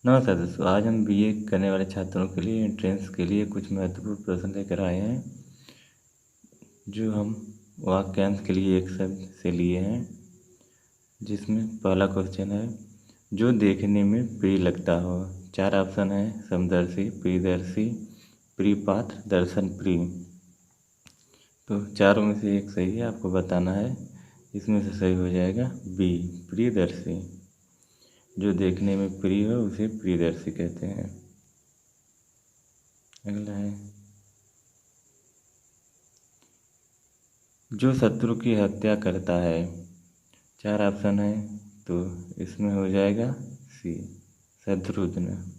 नमस्कार दोस्तों, आज हम बीए करने वाले छात्रों के लिए एंट्रेंस के लिए कुछ महत्वपूर्ण प्रश्न लेकर आए हैं, जो हम वाक्यांश के लिए एक शब्द से लिए हैं। जिसमें पहला क्वेश्चन है, जो देखने में प्रिय लगता हो। 4 ऑप्शन है, समदर्शी, प्रियदर्शी, प्रियपात्र, दर्शन प्रिय। तो चारों में से एक सही है, आपको बताना है। इसमें से सही हो जाएगा बी, प्रियदर्शी। जो देखने में प्रिय हो उसे प्रियदर्शी कहते हैं। अगला है, जो शत्रु की हत्या करता है। 4 ऑप्शन है, तो इसमें हो जाएगा सी, शत्रुघ्न।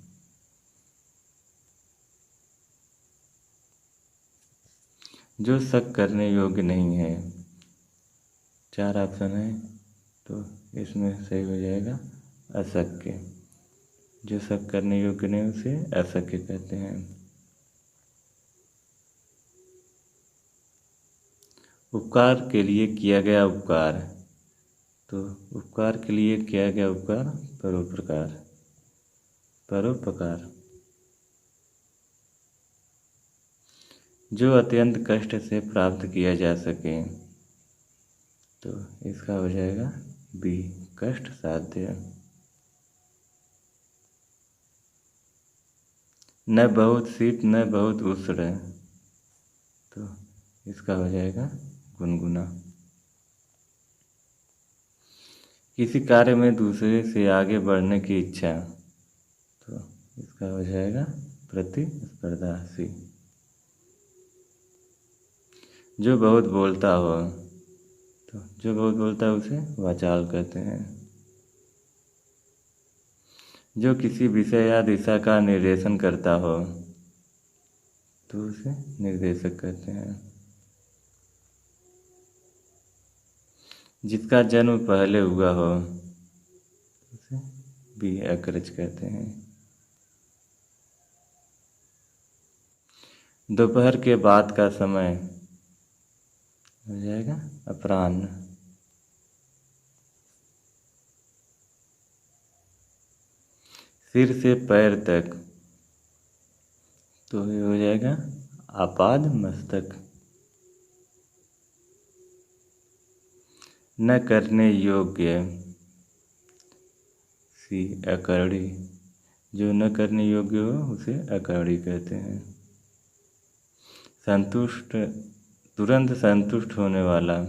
जो शक करने योग्य नहीं है। 4 ऑप्शन है, तो इसमें सही हो जाएगा अशक्य। जो शक करने योग्य नहीं उसे अशक्य कहते हैं। उपकार के लिए किया गया उपकार। तो उपकार के लिए किया गया उपकार परोपकार, परोपकार। जो अत्यंत कष्ट से प्राप्त किया जा सके। तो इसका हो जाएगा बी, कष्ट साध्य। न बहुत शीत न बहुत उष्ण। तो इसका हो जाएगा गुनगुना। किसी कार्य में दूसरे से आगे बढ़ने की इच्छा। तो इसका हो जाएगा प्रतिस्पर्धा, सी। जो बहुत बोलता हो। तो जो बहुत बोलता है उसे वाचाल कहते हैं। जो किसी विषय या दिशा का निर्देशन करता हो, तो उसे निर्देशक कहते हैं। जिसका जन्म पहले हुआ हो, उसे भी अग्रज कहते हैं। दोपहर के बाद का समय हो जाएगा अपराह्न। सिर से पैर तक, तो ये हो जाएगा आपाद मस्तक। न करने योग्य, सी, अकर्णी। जो न करने योग्य हो उसे अकर्णी कहते हैं। संतुष्ट, तुरंत संतुष्ट होने वाला।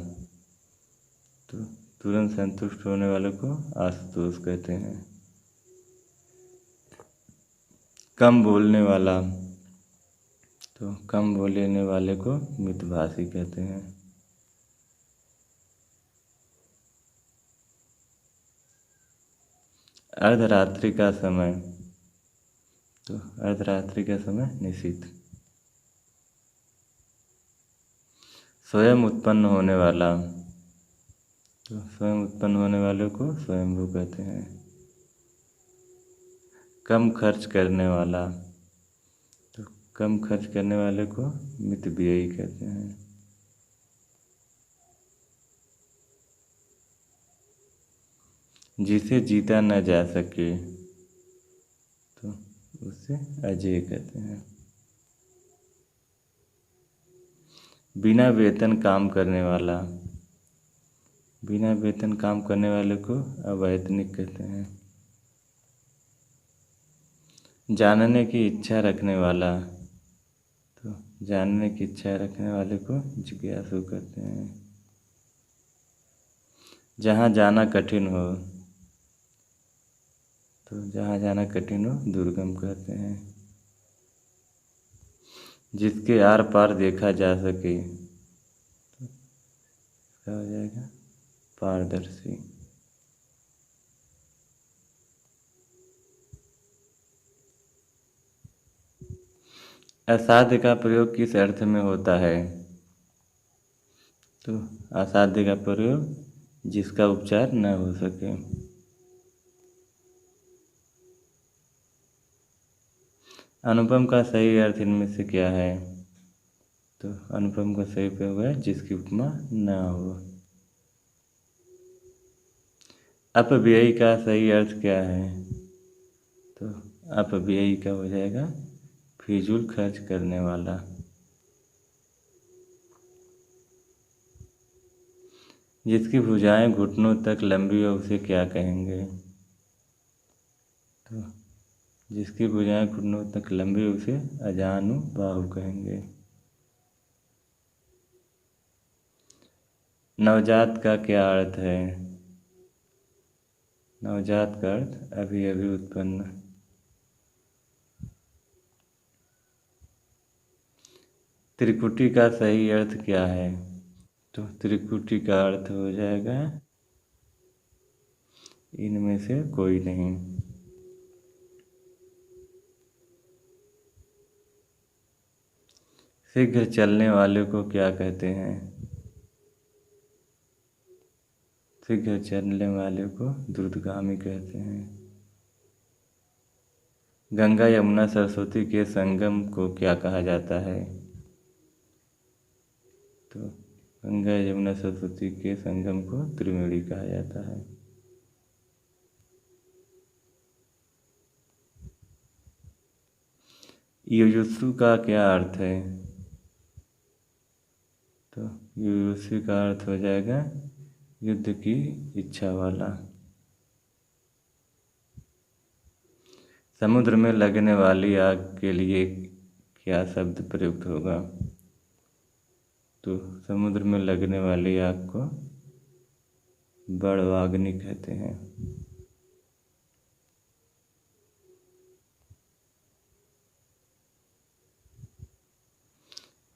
तो तुरंत संतुष्ट होने वाले को आशुतोष कहते हैं। कम बोलने वाला। तो कम बोलने वाले को मितभाषी कहते हैं। अर्धरात्रि का समय। तो अर्धरात्रि का समय निशित। स्वयं उत्पन्न होने वाला। तो स्वयं उत्पन्न होने वाले को स्वयंभू कहते हैं। कम खर्च करने वाला। तो कम खर्च करने वाले को मितव्ययी कहते हैं। जिसे जीता न जा सके, तो उसे अजेय कहते हैं। बिना वेतन काम करने वाला। बिना वेतन काम करने वाले को अवैतनिक कहते हैं। जानने की इच्छा रखने वाला। तो जानने की इच्छा रखने वाले को जिज्ञासु कहते हैं। जहाँ जाना कठिन हो। तो जहाँ जाना कठिन हो दुर्गम कहते हैं। जिसके आर पार देखा जा सके, तो इसका हो जाएगा पारदर्शी। असाध्य का प्रयोग किस अर्थ में होता है। तो असाध्य का प्रयोग जिसका उपचार न हो सके। अनुपम का सही अर्थ इनमें से क्या है। तो अनुपम का सही प्रयोग है जिसकी उपमा न हो। अपव्ययी का सही अर्थ क्या है। तो अपव्ययी का हो जाएगा फिजूल खर्च करने वाला। जिसकी भुजाएं घुटनों तक लंबी हो उसे क्या कहेंगे? तो जिसकी भुजाएं घुटनों तक लंबी हो उसे अजानुबाहु कहेंगे। नवजात का क्या अर्थ है? नवजात का अर्थ अभी अभी उत्पन्न। त्रिकुटी का सही अर्थ क्या है? तो त्रिकुटी का अर्थ हो जाएगा इनमें से कोई नहीं। शीघ्र चलने वाले को क्या कहते हैं? शीघ्र चलने वाले को द्रुतगामी कहते हैं। गंगा यमुना सरस्वती के संगम को क्या कहा जाता है? तो गंगा यमुना सरस्वती के संगम को त्रिवेणी कहा जाता है। युयुत्सु का क्या अर्थ है? तो युयुत्सु का अर्थ हो जाएगा युद्ध की इच्छा वाला। समुद्र में लगने वाली आग के लिए क्या शब्द प्रयुक्त होगा? तो समुद्र में लगने वाली आग को बड़वाग्नि कहते हैं।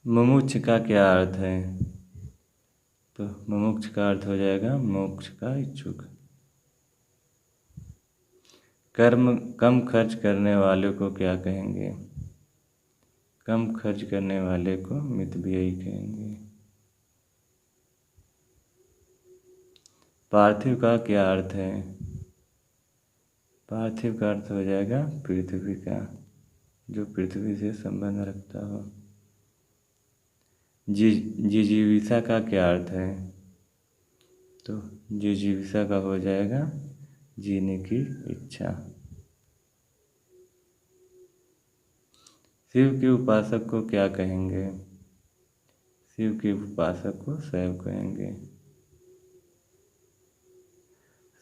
मुमुक्ष का क्या अर्थ है? तो मुमुक्ष का अर्थ हो जाएगा मोक्ष का इच्छुक। कम खर्च करने वाले को क्या कहेंगे? कम खर्च करने वाले को मितव्ययी कहेंगे। पार्थिव का क्या अर्थ है? पार्थिव का अर्थ हो जाएगा पृथ्वी का, जो पृथ्वी से संबंध रखता हो। जिजीविषा का क्या अर्थ है? तो जिजीविषा का हो जाएगा जीने की इच्छा। शिव के उपासक को क्या कहेंगे? शिव के उपासक को शैव कहेंगे।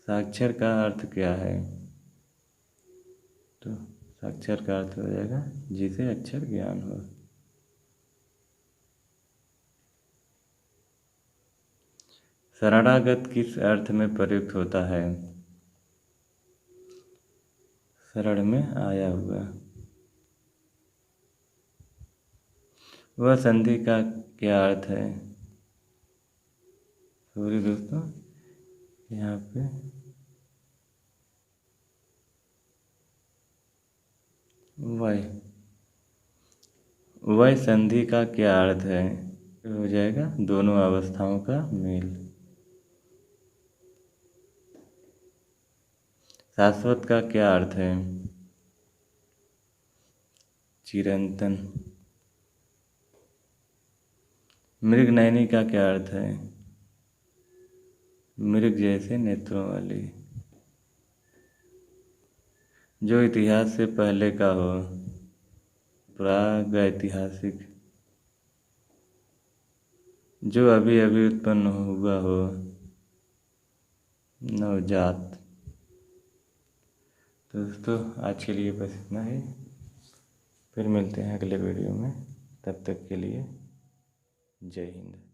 साक्षर का अर्थ क्या है? तो साक्षर का अर्थ हो जाएगा जिसे अक्षर ज्ञान हो। शरणागत किस अर्थ में प्रयुक्त होता है? शरण में आया हुआ। वह संधि का क्या अर्थ है? सॉरी दोस्तों, यहाँ पे वह संधि का क्या अर्थ है? हो जाएगा दोनों अवस्थाओं का मेल। शाश्वत का क्या अर्थ है? चिरंतन। मृगनयनी का क्या अर्थ है? मृग जैसे नेत्रों वाली। जो इतिहास से पहले का हो। प्रागैतिहासिक। जो अभी अभी उत्पन्न हुआ हो। नवजात। तो दोस्तों आज के लिए बस इतना ही। फिर मिलते हैं अगले वीडियो में। तब तक के लिए जय हिंद।